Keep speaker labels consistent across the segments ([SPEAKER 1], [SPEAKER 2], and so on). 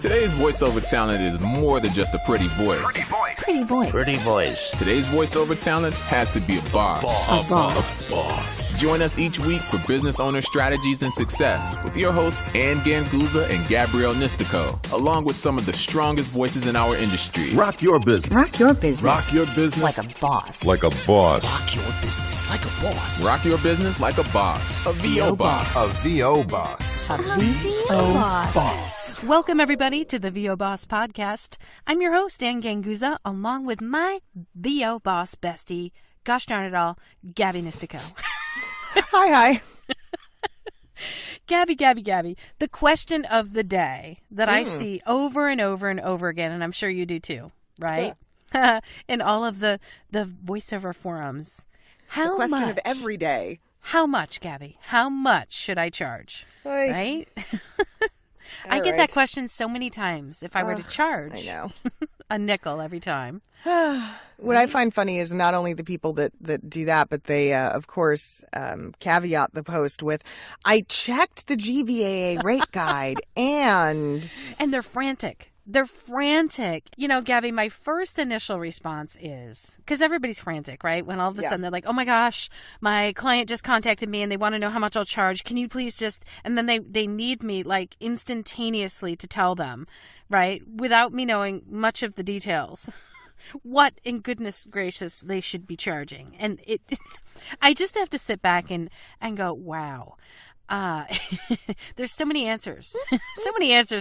[SPEAKER 1] Today's voiceover talent is more than just a pretty voice.
[SPEAKER 2] Pretty voice.
[SPEAKER 1] Today's voiceover talent has to be a boss.
[SPEAKER 2] A boss.
[SPEAKER 1] Join us each week for business owner strategies and success with your hosts Ann Ganguzza and Gabrielle Nistico, along with some of the strongest voices in our industry.
[SPEAKER 3] Rock your business.
[SPEAKER 2] Rock your business.
[SPEAKER 3] Rock your business.
[SPEAKER 2] Like a boss.
[SPEAKER 3] Like a boss.
[SPEAKER 4] Rock your business like a boss.
[SPEAKER 1] Rock your business like a boss. A VOBoss.
[SPEAKER 3] A VOBoss.
[SPEAKER 2] A VOBoss.
[SPEAKER 5] Welcome, everybody, to the VOBoss podcast. I'm your host, Ann Ganguzza, along with my VOBoss bestie, gosh darn it all, Gabby Nistico.
[SPEAKER 6] Hi.
[SPEAKER 5] Gabby. The question of the day that I see over and over and over again, and I'm sure you do too, right? Yeah. In all of the voiceover forums.
[SPEAKER 6] The question of every day.
[SPEAKER 5] How much, Gabby? How much should I charge?
[SPEAKER 6] Oy.
[SPEAKER 5] Right? I get that question so many times. If I were to charge
[SPEAKER 6] I know.
[SPEAKER 5] a nickel every time.
[SPEAKER 6] What I find funny is not only the people that do that, but they, of course, caveat the post with, I checked the GVAA rate guide and
[SPEAKER 5] they're frantic. You know, Gabby, my first initial response is, because everybody's frantic, right? When all of a sudden they're like, oh my gosh, my client just contacted me and they want to know how much I'll charge. Can you please just, and then they need me like instantaneously to tell them, right? Without me knowing much of the details. What in goodness gracious they should be charging. And I just have to sit back and go, wow. There's so many answers,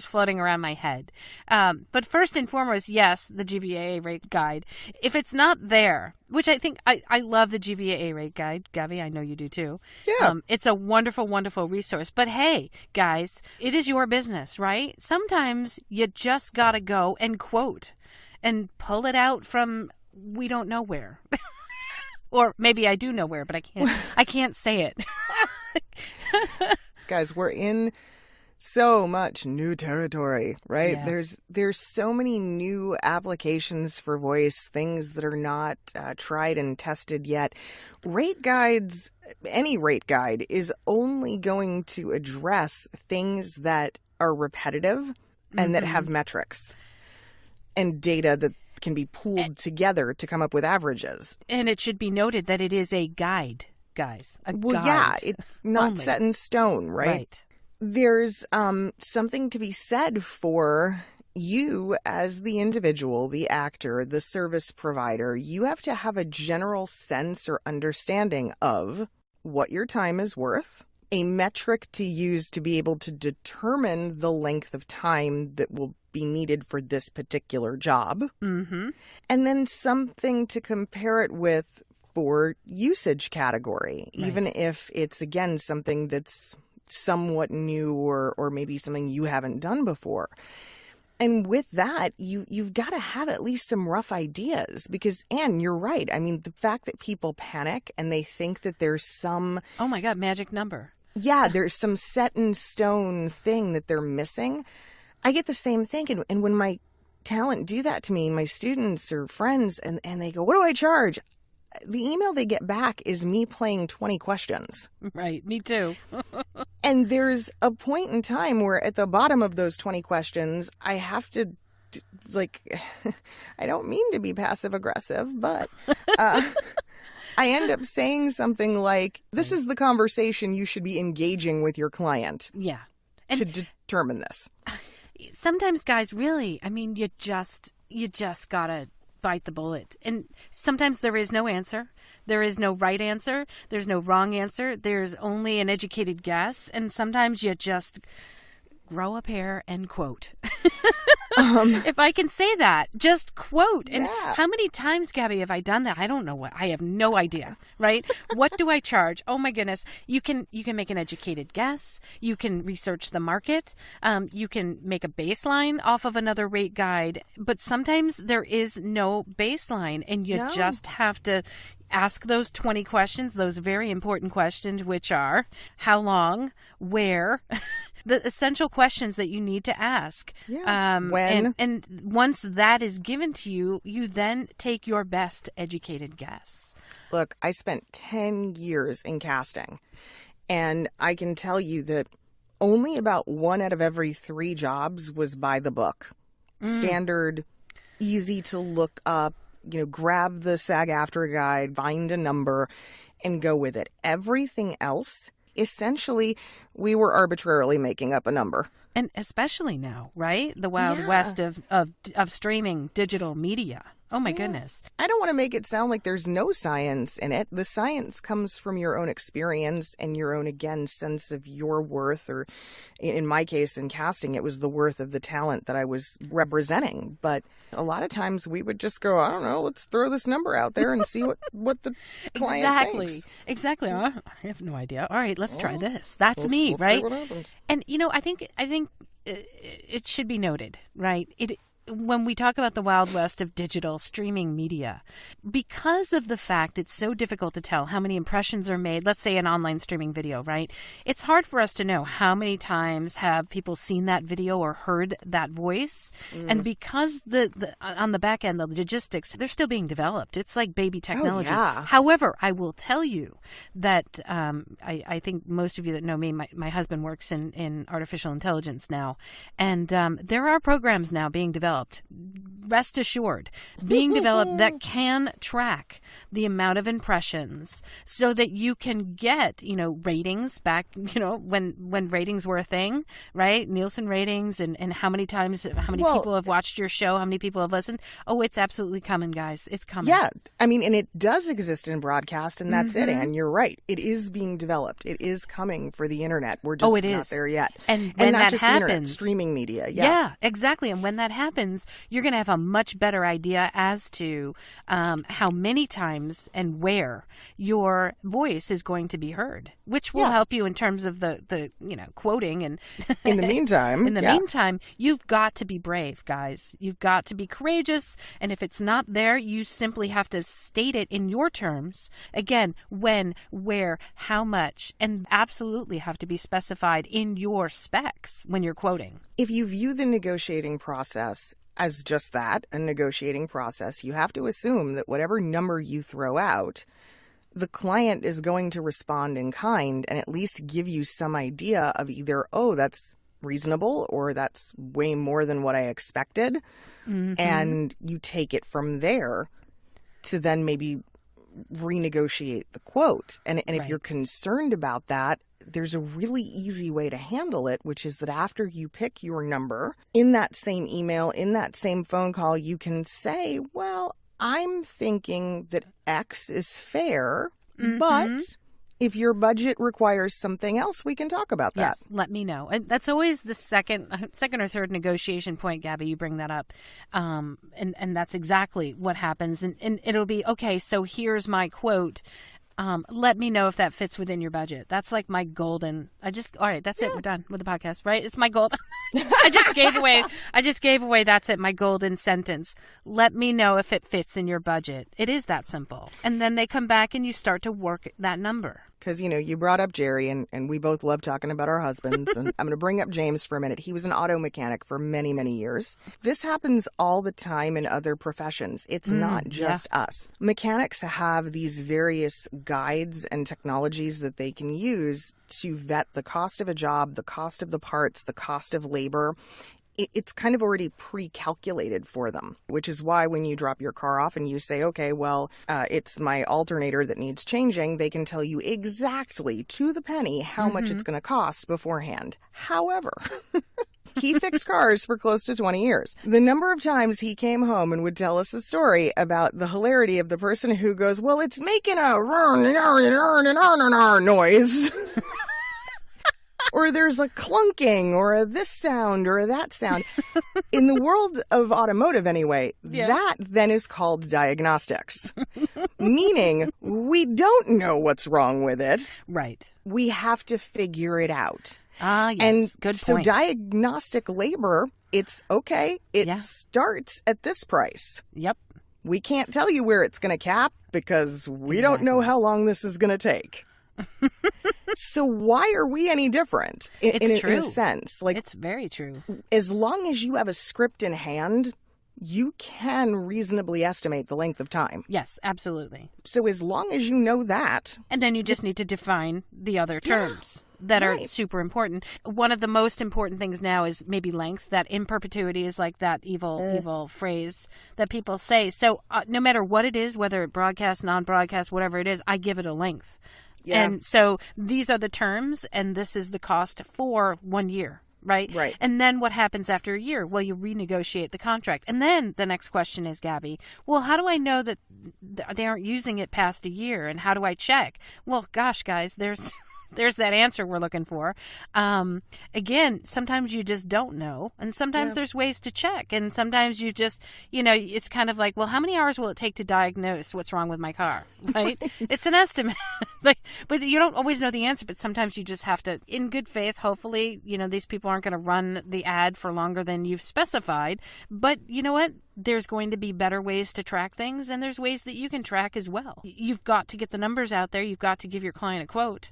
[SPEAKER 5] floating around my head. But first and foremost, yes, the GVAA rate guide. If it's not there, which I think I love the GVAA rate guide, Gabby, I know you do too.
[SPEAKER 6] Yeah.
[SPEAKER 5] It's a wonderful, wonderful resource. But hey, guys, it is your business, right? Sometimes you just gotta go and quote and pull it out from we don't know where. Or maybe I do know where, but I can't say it.
[SPEAKER 6] guys, we're in so much new territory, right?
[SPEAKER 5] Yeah.
[SPEAKER 6] There's so many new applications for voice, things that are not tried and tested yet. Rate guides, any rate guide is only going to address things that are repetitive and that have metrics and data that can be pooled together to come up with averages.
[SPEAKER 5] And it should be noted that it is a guide, guys.
[SPEAKER 6] Yeah, it's not
[SPEAKER 5] only.
[SPEAKER 6] set in stone, right? There's something to be said for you as the individual, the actor, the service provider. You have to have a general sense or understanding of what your time is worth, a metric to use to be able to determine the length of time that will be needed for this particular job, and then something to compare it with for usage category, even if it's, again, something that's somewhat new or maybe something you haven't done before. And with that, you've got to have at least some rough ideas because, Ann, you're right. I mean, the fact that people panic and they think that there's some...
[SPEAKER 5] Oh, my God, magic number.
[SPEAKER 6] Yeah, there's some set in stone thing that they're missing. I get the same thing. And when my talent do that to me, my students or friends, and they go, what do I charge? The email they get back is me playing 20 questions.
[SPEAKER 5] Right, me too.
[SPEAKER 6] And there's a point in time where at the bottom of those 20 questions, I have to, I don't mean to be passive aggressive, but I end up saying something like, this is the conversation you should be engaging with your client.
[SPEAKER 5] Yeah.
[SPEAKER 6] And to determine this.
[SPEAKER 5] Sometimes, guys, really, I mean, you just gotta bite the bullet. And sometimes there is no answer. There is no right answer. There's no wrong answer. There's only an educated guess. And sometimes you just grow a pair and quote. If I can say that, just quote. And how many times, Gabby, have I done that? I don't know. I have no idea, right? What do I charge? Oh my goodness. You can make an educated guess. You can research the market. You can make a baseline off of another rate guide. But sometimes there is no baseline and you just have to ask those 20 questions, those very important questions, which are how long, where, the essential questions that you need to ask.
[SPEAKER 6] When.
[SPEAKER 5] And once that is given to you, you then take your best educated guess.
[SPEAKER 6] Look, I spent 10 years in casting, and I can tell you that only about 1 out of every 3 jobs was by the book. Standard, easy to look up, grab the SAG-AFTRA guide, find a number, and go with it. Everything else, essentially, we were arbitrarily making up a number.
[SPEAKER 5] And especially now, right? The wild west of streaming digital media. Oh, my goodness.
[SPEAKER 6] I don't want to make it sound like there's no science in it. The science comes from your own experience and your own, again, sense of your worth, or in my case, in casting, it was the worth of the talent that I was representing. But a lot of times we would just go, I don't know, let's throw this number out there and see what the client thinks.
[SPEAKER 5] Exactly. I have no idea. All right, let's try this. That's me, right?
[SPEAKER 6] See what happens.
[SPEAKER 5] And, I think it should be noted, right? When we talk about the Wild West of digital streaming media, because of the fact it's so difficult to tell how many impressions are made, let's say an online streaming video, right? It's hard for us to know how many times have people seen that video or heard that voice. And because the on the back end, the logistics, they're still being developed. It's like baby technology.
[SPEAKER 6] Oh, yeah.
[SPEAKER 5] However, I will tell you that I think most of you that know me, my husband works in artificial intelligence now. And there are programs now being developed. Rest assured, being developed that can track the amount of impressions so that you can get, ratings back, when ratings were a thing, right? Nielsen ratings and how many people have watched your show, how many people have listened. Oh, it's absolutely coming, guys. It's coming.
[SPEAKER 6] Yeah. I mean, and it does exist in broadcast, and that's it. And you're right. It is being developed. It is coming for the internet. We're just not there yet.
[SPEAKER 5] And when
[SPEAKER 6] not
[SPEAKER 5] that
[SPEAKER 6] just
[SPEAKER 5] happens,
[SPEAKER 6] the internet, streaming media.
[SPEAKER 5] Yeah, exactly. And when that happens, you're going to have a much better idea as to how many times and where your voice is going to be heard, which will help you in terms of the quoting. And
[SPEAKER 6] in the meantime,
[SPEAKER 5] meantime, you've got to be brave, guys. You've got to be courageous. And if it's not there, you simply have to state it in your terms. Again, when, where, how much, and absolutely have to be specified in your specs when you're quoting.
[SPEAKER 6] If you view the negotiating process as just that, a negotiating process, you have to assume that whatever number you throw out, the client is going to respond in kind and at least give you some idea of either, oh, that's reasonable, or that's way more than what I expected. And you take it from there to then maybe renegotiate the quote. And if you're concerned about that, there's a really easy way to handle it, which is that after you pick your number, in that same email, in that same phone call, you can say, well, I'm thinking that X is fair, but if your budget requires something else, we can talk about that.
[SPEAKER 5] Yes, let me know. And that's always the second or third negotiation point, Gabby. You bring that up. And that's exactly what happens. And it'll be, okay, so here's my quote. Let me know if that fits within your budget. That's like my golden. All right, that's it. We're done with the podcast, right? It's my golden. I just gave away. That's it. My golden sentence. Let me know if it fits in your budget. It is that simple. And then they come back and you start to work that number.
[SPEAKER 6] Because, you brought up Jerry, and we both love talking about our husbands. And I'm going to bring up James for a minute. He was an auto mechanic for many, many years. This happens all the time in other professions. It's not just us. Mechanics have these various guides and technologies that they can use to vet the cost of a job, the cost of the parts, the cost of labor. It's kind of already pre-calculated for them, which is why when you drop your car off and you say, okay, well, it's my alternator that needs changing, they can tell you exactly to the penny how much it's going to cost beforehand. However, he fixed cars for close to 20 years. The number of times he came home and would tell us a story about the hilarity of the person who goes, well, it's making a noise. Or there's a clunking or a this sound or a that sound. In the world of automotive anyway, that then is called diagnostics. Meaning we don't know what's wrong with it.
[SPEAKER 5] Right.
[SPEAKER 6] We have to figure it out.
[SPEAKER 5] Ah, yes.
[SPEAKER 6] And
[SPEAKER 5] good
[SPEAKER 6] so
[SPEAKER 5] point.
[SPEAKER 6] diagnostic labor, it's okay. It starts at this price.
[SPEAKER 5] Yep.
[SPEAKER 6] We can't tell you where it's going to cap because we don't know how long this is going to take. So why are we any different in a sense? Like,
[SPEAKER 5] it's very true.
[SPEAKER 6] As long as you have a script in hand, you can reasonably estimate the length of time.
[SPEAKER 5] Yes, absolutely.
[SPEAKER 6] So as long as you know that.
[SPEAKER 5] And then you just need to define the other terms. that are super important. One of the most important things now is maybe length. That in perpetuity is like that evil phrase that people say. So no matter what it is, whether it broadcast, non-broadcast, whatever it is, I give it a length. Yeah. And so these are the terms, and this is the cost for 1 year. Right?
[SPEAKER 6] Right.
[SPEAKER 5] And then what happens after a year? Well, you renegotiate the contract. And then the next question is, Gabby, well, how do I know that they aren't using it past a year? And how do I check? Well, gosh, guys, there's that answer we're looking for. Again, sometimes you just don't know. And sometimes there's ways to check. And sometimes you just, it's kind of like, well, how many hours will it take to diagnose what's wrong with my car? Right? It's an estimate. But you don't always know the answer. But sometimes you just have to, in good faith, hopefully, these people aren't going to run the ad for longer than you've specified. But you know what? There's going to be better ways to track things, and there's ways that you can track as well. You've got to get the numbers out there. You've got to give your client a quote.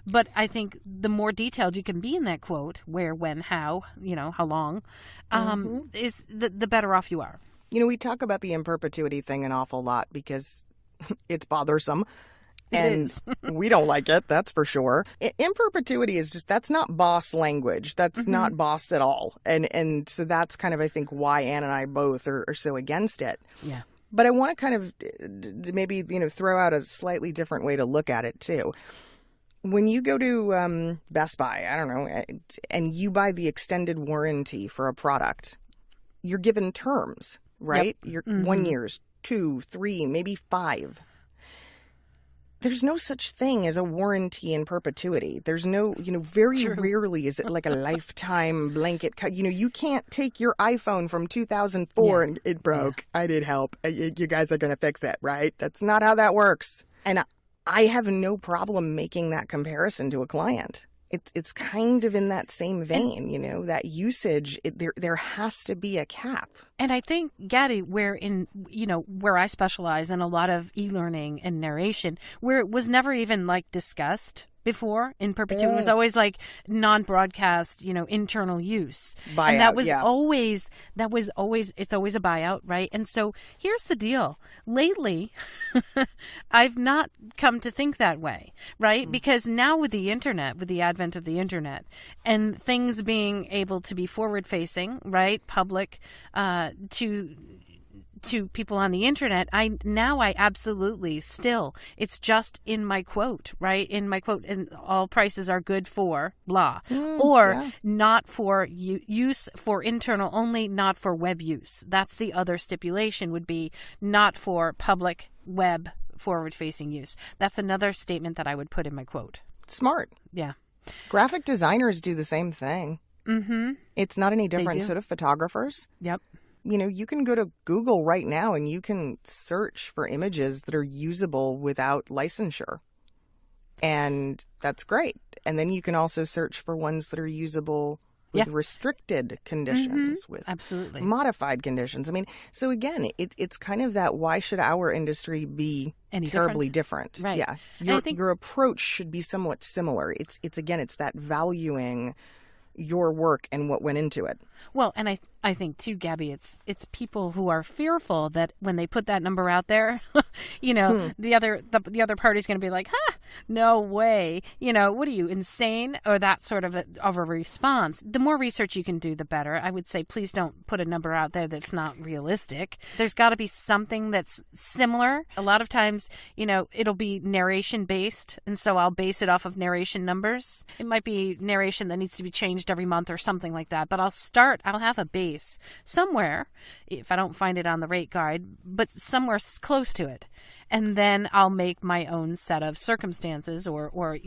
[SPEAKER 5] But I think the more detailed you can be in that quote, where, when, how, how long, is the better off you are.
[SPEAKER 6] We talk about the in perpetuity thing an awful lot because it's bothersome. And we don't like it, that's for sure. In perpetuity is just, that's not boss language. That's not boss at all. And so that's kind of, I think, why Ann and I both are so against it. Yeah. But I want to kind of maybe, throw out a slightly different way to look at it, too. When you go to Best Buy, I don't know, and you buy the extended warranty for a product, you're given terms, right? You're 1 year's, 2, 3, maybe 5. There's no such thing as a warranty in perpetuity. There's no, very rarely is it like a lifetime blanket cut. You can't take your iPhone from 2004 and it broke. I need help. You guys are going to fix it, right? That's not how that works. And I have no problem making that comparison to a client. It's kind of in that same vein, that usage, there has to be a cap.
[SPEAKER 5] And I think, Gabby, where I specialize in a lot of e-learning and narration, where it was never even discussed before in perpetuity, it was always like non-broadcast, internal use. Buyout, and that was always, it's always a buyout, right? And so here's the deal. Lately, I've not come to think that way, right? Because now with the internet, with the advent of the internet and things being able to be forward-facing, right? Public, to people on the internet, I absolutely still, it's just in my quote, right? In my quote, and all prices are good for blah, not for use for internal only, not for web use. That's the other stipulation, would be not for public web forward-facing use. That's another statement that I would put in my quote.
[SPEAKER 6] Smart.
[SPEAKER 5] Yeah.
[SPEAKER 6] Graphic designers do the same thing. Mm-hmm. It's not any different. So do photographers.
[SPEAKER 5] Yep.
[SPEAKER 6] You can go to Google right now and you can search for images that are usable without licensure. And that's great. And then you can also search for ones that are usable with restricted conditions, with
[SPEAKER 5] absolutely
[SPEAKER 6] modified conditions. I mean, so again, it's kind of that, why should our industry be terribly different?
[SPEAKER 5] Right.
[SPEAKER 6] Yeah. Your approach should be somewhat similar. It's that valuing your work and what went into it.
[SPEAKER 5] Well, and I think too, Gabby, it's people who are fearful that when they put that number out there, the other party's going to be like, no way. What are you, insane? Or that sort of a response. The more research you can do, the better. I would say, please don't put a number out there that's not realistic. There's got to be something that's similar. A lot of times, it'll be narration based. And so I'll base it off of narration numbers. It might be narration that needs to be changed every month or something like that. But I'll have a base somewhere, if I don't find it on the rate guide, but somewhere close to it. And then I'll make my own set of circumstances or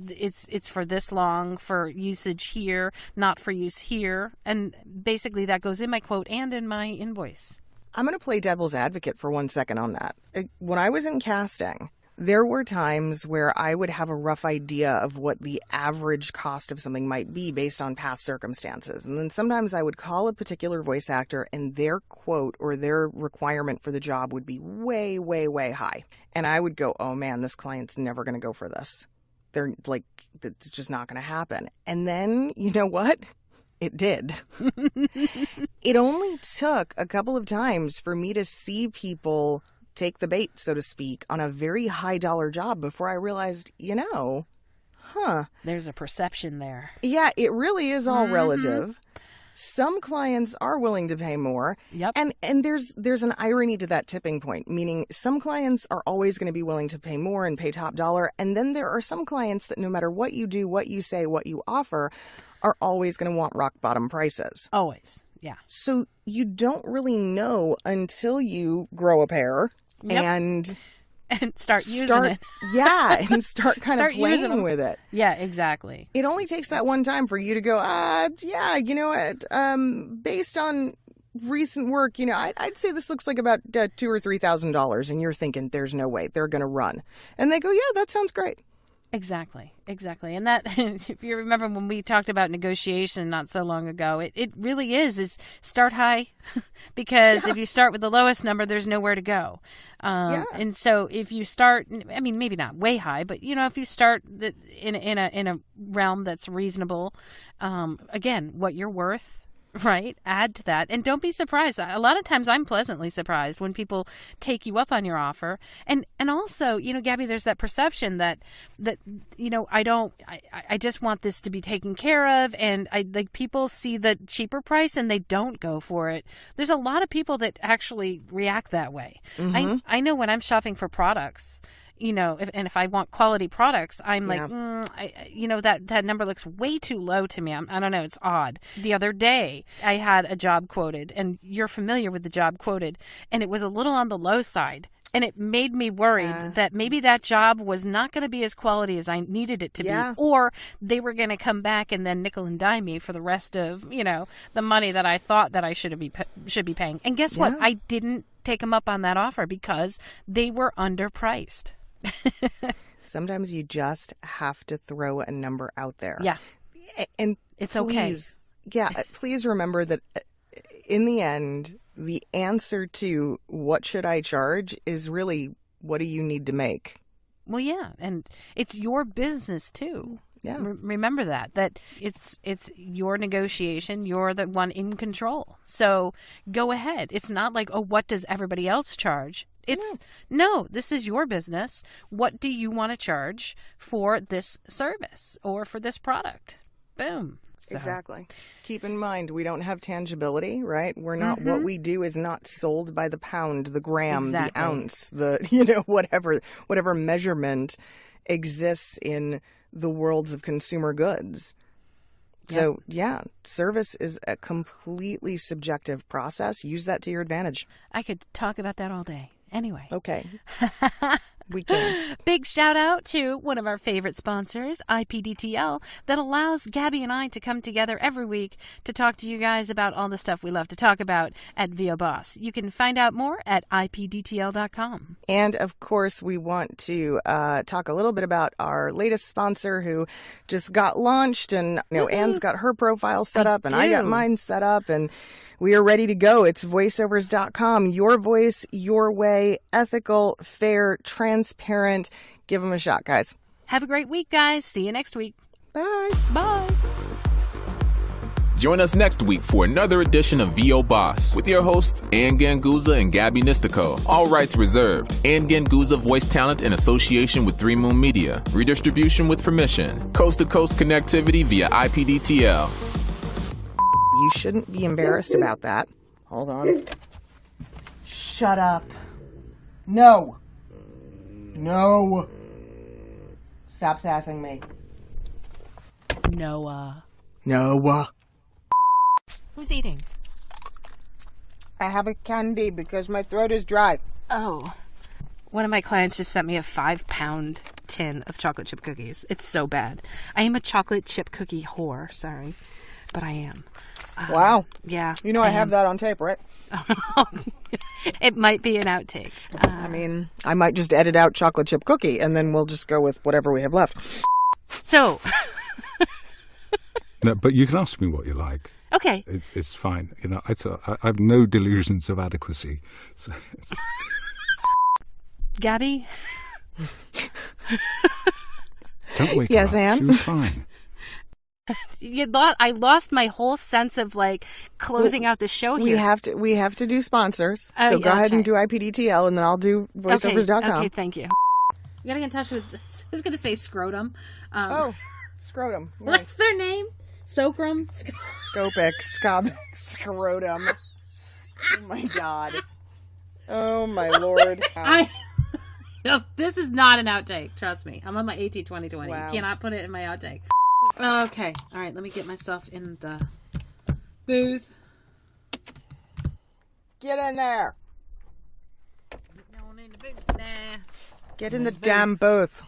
[SPEAKER 5] it's for this long for usage here, not for use here. And basically that goes in my quote and in my invoice.
[SPEAKER 6] I'm going to play devil's advocate for 1 second on that. When I was in casting, there were times where I would have a rough idea of what the average cost of something might be based on past circumstances. And then sometimes I would call a particular voice actor and their quote or their requirement for the job would be way, way, way high. And I would go, oh man, this client's never going to go for this. They're like, it's just not going to happen. And then, you know what? It did. It only took a couple of times for me to see people take the bait, so to speak, on a very high dollar job before I realized,
[SPEAKER 5] There's a perception there.
[SPEAKER 6] Yeah, it really is all relative. Some clients are willing to pay more.
[SPEAKER 5] Yep.
[SPEAKER 6] And there's an irony to that tipping point, meaning some clients are always going to be willing to pay more and pay top dollar. And then there are some clients that no matter what you do, what you say, what you offer, are always going to want rock bottom prices.
[SPEAKER 5] Always. Yeah.
[SPEAKER 6] So you don't really know until you grow a pair and
[SPEAKER 5] start using it.
[SPEAKER 6] Yeah, and start kind of playing with it.
[SPEAKER 5] Yeah, exactly.
[SPEAKER 6] It only takes that one time for you to go, yeah, you know what, based on recent work, you know, I'd say this looks like about $2,000 or $3,000, and you're thinking there's no way they're going to run. And they go, yeah, that sounds great.
[SPEAKER 5] Exactly. And that, if you remember when we talked about negotiation not so long ago, it really is start high because if you start with the lowest number, there's nowhere to go. And so if you start, I mean, maybe not way high, but you know, if you start in a realm that's reasonable, again, what you're worth. Right. Add to that. And don't be surprised. A lot of times I'm pleasantly surprised when people take you up on your offer. And also, you know, Gabby, there's that perception that, you know, I just want this to be taken care of. And people see the cheaper price and they don't go for it. There's a lot of people that actually react that way. I know when I'm shopping for products, you know, if I want quality products, I'm like, you know, that number looks way too low to me. I don't know. It's odd. The other day, I had a job quoted, and you're familiar with the job quoted, and it was a little on the low side. And it made me worried that maybe that job was not going to be as quality as I needed it to be, or they were going to come back and then nickel and dime me for the rest of, you know, the money that I thought that I should be paying. And guess what? I didn't take them up on that offer because they were underpriced.
[SPEAKER 6] Sometimes you just have to throw a number out there.
[SPEAKER 5] Yeah.
[SPEAKER 6] And
[SPEAKER 5] it's okay.
[SPEAKER 6] Yeah, please remember that in the end, the answer to what should I charge is really what do you need to make?
[SPEAKER 5] Well, yeah, and it's your business too.
[SPEAKER 6] Yeah.
[SPEAKER 5] Remember that it's your negotiation. You're the one in control. So go ahead. It's not like, oh, what does everybody else charge? It's no, this is your business. What do you want to charge for this service or for this product? Boom. So.
[SPEAKER 6] Exactly. Keep in mind, we don't have tangibility, right? We're not, what we do is not sold by the pound, the gram, the ounce, the, you know, whatever measurement exists in the worlds of consumer goods. So, service is a completely subjective process. Use that to your advantage.
[SPEAKER 5] I could talk about that all day. Anyway.
[SPEAKER 6] Okay. We can.
[SPEAKER 5] Big shout out to one of our favorite sponsors, IPDTL, that allows Gabby and I to come together every week to talk to you guys about all the stuff we love to talk about at VOBoss. You can find out more at IPDTL.com.
[SPEAKER 6] And of course, we want to talk a little bit about our latest sponsor who just got launched, and you know, Anne's got her profile set up, and I got mine set up, and we are ready to go. It's voiceovers.com. Your voice, your way, ethical, fair, transparent. Give them a shot, guys.
[SPEAKER 5] Have a great week, guys. See you next week.
[SPEAKER 6] Bye.
[SPEAKER 5] Bye.
[SPEAKER 1] Join us next week for another edition of VOBoss with your hosts, Ann Ganguzza and Gabby Nistico. All rights reserved. Ann Ganguzza voice talent in association with 3 Moon Media. Redistribution with permission. Coast-to-coast connectivity via IPDTL.
[SPEAKER 6] You shouldn't be embarrassed about that. Hold on. Shut up. No. No. Stop sassing me.
[SPEAKER 5] Noah.
[SPEAKER 6] Noah.
[SPEAKER 5] Who's eating?
[SPEAKER 6] I have a candy because my throat is dry.
[SPEAKER 5] Oh. One of my clients just sent me a 5-pound tin of chocolate chip cookies. It's so bad. I am a chocolate chip cookie whore. Sorry. But I am.
[SPEAKER 6] Wow.
[SPEAKER 5] Yeah.
[SPEAKER 6] You know I have that on tape, right?
[SPEAKER 5] It might be an outtake.
[SPEAKER 6] I mean, I might just edit out chocolate chip cookie, and then we'll just go with whatever we have left.
[SPEAKER 5] So.
[SPEAKER 7] No, but you can ask me what you like.
[SPEAKER 5] Okay.
[SPEAKER 7] It's fine. You know, I have no delusions of adequacy. So
[SPEAKER 5] Gabby?
[SPEAKER 7] Don't wake
[SPEAKER 6] yes,
[SPEAKER 7] her up.
[SPEAKER 6] Anne?
[SPEAKER 7] She was fine.
[SPEAKER 5] I lost my whole sense of like closing out the show here.
[SPEAKER 6] We have to do sponsors. So go ahead and do IPDTL, and then I'll do voiceovers.com.
[SPEAKER 5] Okay, thank you. We gotta get in touch with. I was gonna say scrotum.
[SPEAKER 6] Scrotum.
[SPEAKER 5] What's their name? Socrum.
[SPEAKER 6] Scopic. Scrotum. Oh my God. Oh my Lord.
[SPEAKER 5] No, this is not an outtake. Trust me. I'm on my AT 2020.
[SPEAKER 6] Wow.
[SPEAKER 5] You cannot put it in my outtake. Okay. All right. Let me get myself in the booth.
[SPEAKER 6] Get in there.
[SPEAKER 5] Get
[SPEAKER 6] Get in the damn booth.